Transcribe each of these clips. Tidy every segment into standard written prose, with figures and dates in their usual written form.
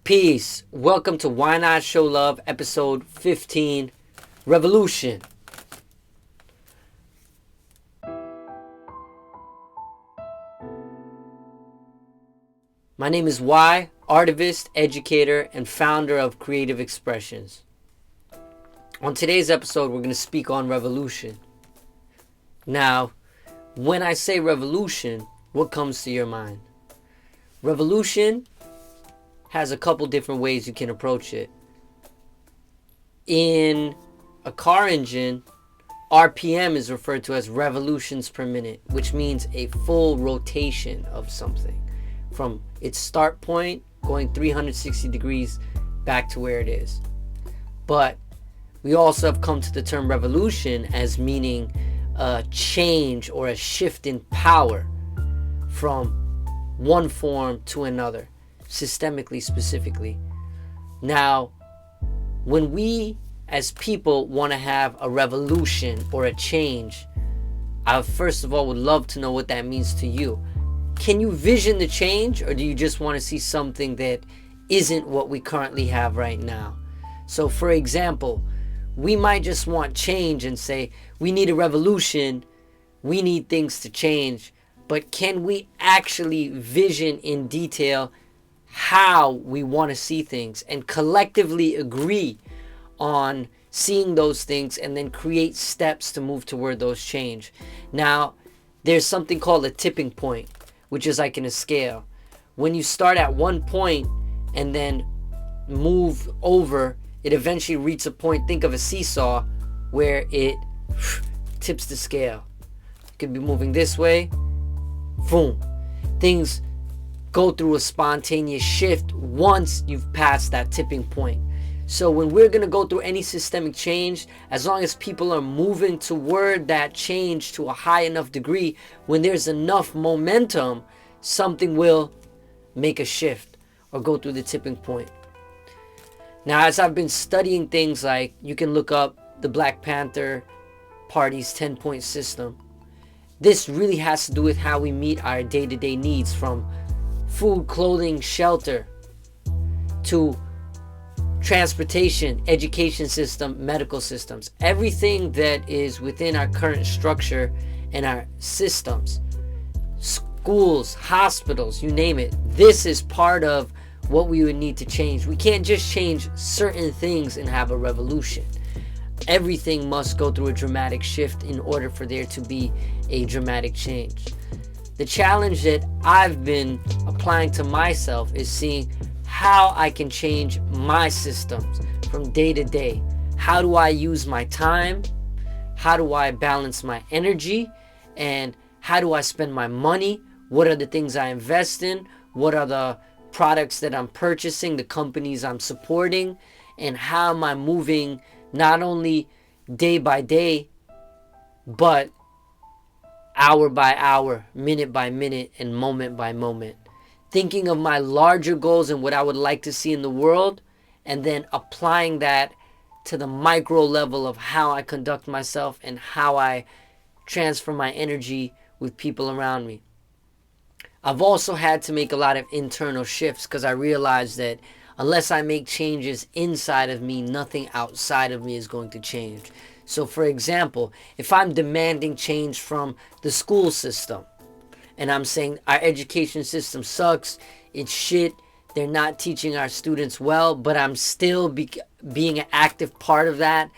Peace. Welcome to Why Not Show Love, episode 15, Revolution. My name is Y, artivist, educator, and founder of Creative Expressions. On today's episode, we're going to speak on revolution. Now, when I say revolution, what comes to your mind? Revolution has a couple different ways you can approach it. In a car engine, RPM is referred to as revolutions per minute, which means a full rotation of something from its start point going 360 degrees back to where it is. But we also have come to the term revolution as meaning a change or a shift in power from one form to another, systemically, specifically. Now, when we as people want to have a revolution or a change, I first of all would love to know what that means to you. Can you vision the change, or do you just want to see something that isn't what we currently have right now? So for example, we might just want change and say, we need a revolution, we need things to change, but can we actually vision in detail how we want to see things and collectively agree on seeing those things and then create steps to move toward those change? Now, there's something called a tipping point, which is like in a scale. When you start at one point and then move over, it eventually reaches a point, think of a seesaw, where it tips the scale. It could be moving this way, boom. Things go through a spontaneous shift once you've passed that tipping point. So when we're going to go through any systemic change, as long as people are moving toward that change to a high enough degree, when there's enough momentum, something will make a shift or go through the tipping point. Now, as I've been studying things like, you can look up the Black Panther Party's 10-point system. This really has to do with how we meet our day-to-day needs, from food, clothing, shelter, to transportation, education system, medical systems. Everything that is within our current structure and our systems, schools, hospitals, you name it, this is part of what we would need to change. We can't just change certain things and have a revolution. Everything must go through a dramatic shift in order for there to be a dramatic change. The challenge that I've been applying to myself is seeing how I can change my systems from day to day. How do I use my time? How do I balance my energy? And how do I spend my money? What are the things I invest in? What are the products that I'm purchasing, the companies I'm supporting? And how am I moving not only day by day, but hour by hour, minute by minute, and moment by moment? Thinking of my larger goals and what I would like to see in the world, and then applying that to the micro level of how I conduct myself and how I transfer my energy with people around me. I've also had to make a lot of internal shifts because I realized that unless I make changes inside of me, nothing outside of me is going to change. So for example, if I'm demanding change from the school system, and I'm saying our education system sucks, it's shit, they're not teaching our students well, but I'm still being an active part of that,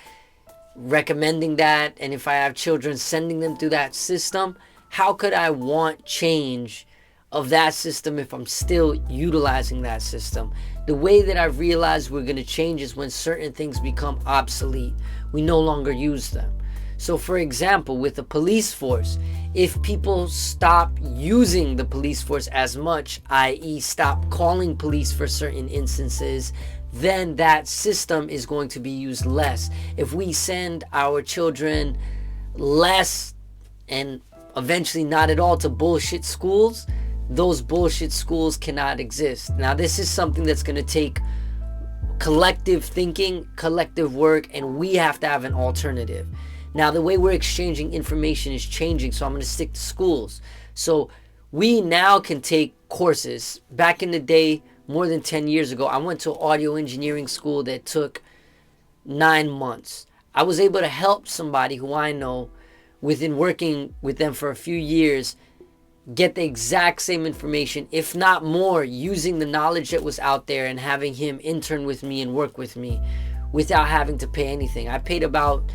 recommending that, and if I have children, sending them through that system, how could I want change of that system if I'm still utilizing that system? The way that I've realized we're going to change is when certain things become obsolete. We no longer use them. So for example, with the police force, if people stop using the police force as much, i.e. stop calling police for certain instances, then that system is going to be used less. If we send our children less and eventually not at all to bullshit schools, those bullshit schools cannot exist. Now, this is something that's going to take collective thinking, collective work, and we have to have an alternative. Now, the way we're exchanging information is changing, so I'm going to stick to schools. So we now can take courses. Back in the day, more than 10 years ago. I went to audio engineering school that took 9 months. I was able to help somebody who I know, within working with them for a few years, get the exact same information, if not more, using the knowledge that was out there and having him intern with me and work with me without having to pay anything. I paid about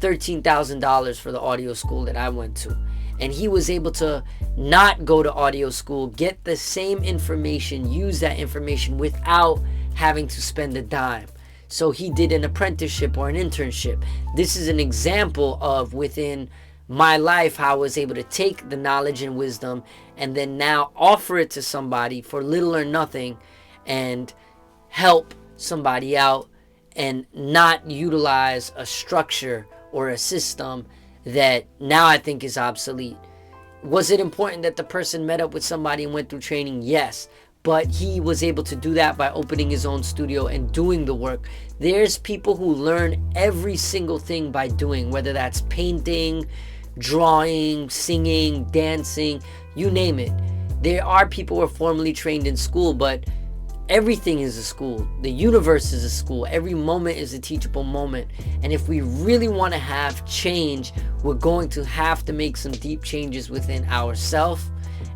$13,000 for the audio school that I went to. And he was able to not go to audio school, get the same information, use that information without having to spend a dime. So he did an apprenticeship or an internship. This is an example of, within my life, how I was able to take the knowledge and wisdom and then now offer it to somebody for little or nothing and help somebody out and not utilize a structure or a system that now I think is obsolete. Was it important that the person met up with somebody and went through training? Yes. But he was able to do that by opening his own studio and doing the work. There's people who learn every single thing by doing, whether that's painting, drawing, singing, dancing, you name it. There are people who are formally trained in school, but everything is a school. The universe is a school. Every moment is a teachable moment. And if we really want to have change, we're going to have to make some deep changes within ourselves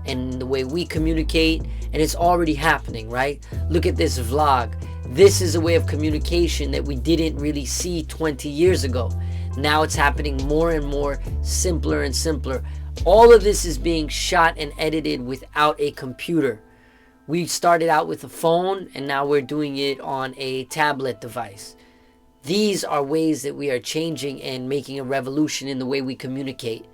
and the way we communicate. And it's already happening, right? Look at this vlog. This is a way of communication that we didn't really see 20 years ago. Now it's happening more and more, simpler and simpler. All of this is being shot and edited without a computer. We started out with a phone and now we're doing it on a tablet device. These are ways that we are changing and making a revolution in the way we communicate.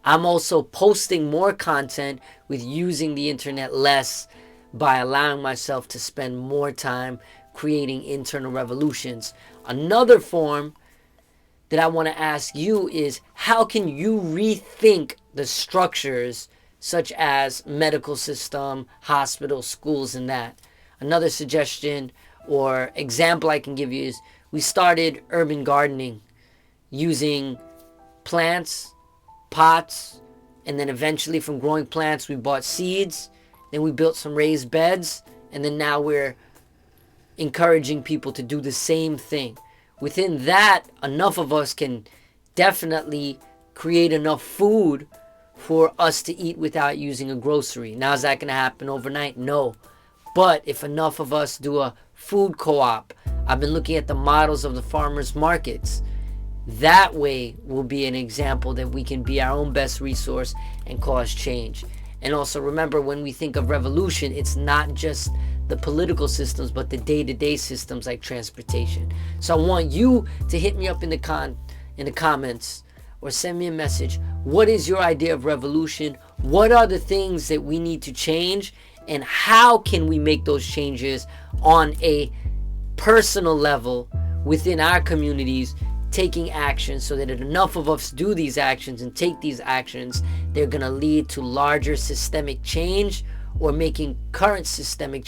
I'm also posting more content with using the internet less by allowing myself to spend more time creating internal revolutions. Another form that I want to ask you is, how can you rethink the structures such as medical system, hospitals, schools, and that? Another suggestion or example I can give you is, we started urban gardening using plants, pots, and then eventually from growing plants we bought seeds, then we built some raised beds, and then now we're encouraging people to do the same thing. Within that, enough of us can definitely create enough food for us to eat without using a grocery. Now, is that going to happen overnight? No. But if enough of us do a food co-op, I've been looking at the models of the farmers markets. That way will be an example that we can be our own best resource and cause change. And also remember, when we think of revolution, it's not just the political systems, but the day-to-day systems like transportation. So I want you to hit me up in the comments or send me a message. What is your idea of revolution? What are the things that we need to change? And how can we make those changes on a personal level within our communities, taking action so that if enough of us do these actions and take these actions, they're going to lead to larger systemic change, or making current systemic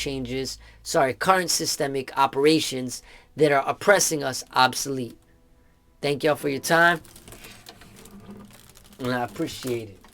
operations that are oppressing us obsolete. Thank y'all for your time, and I appreciate it.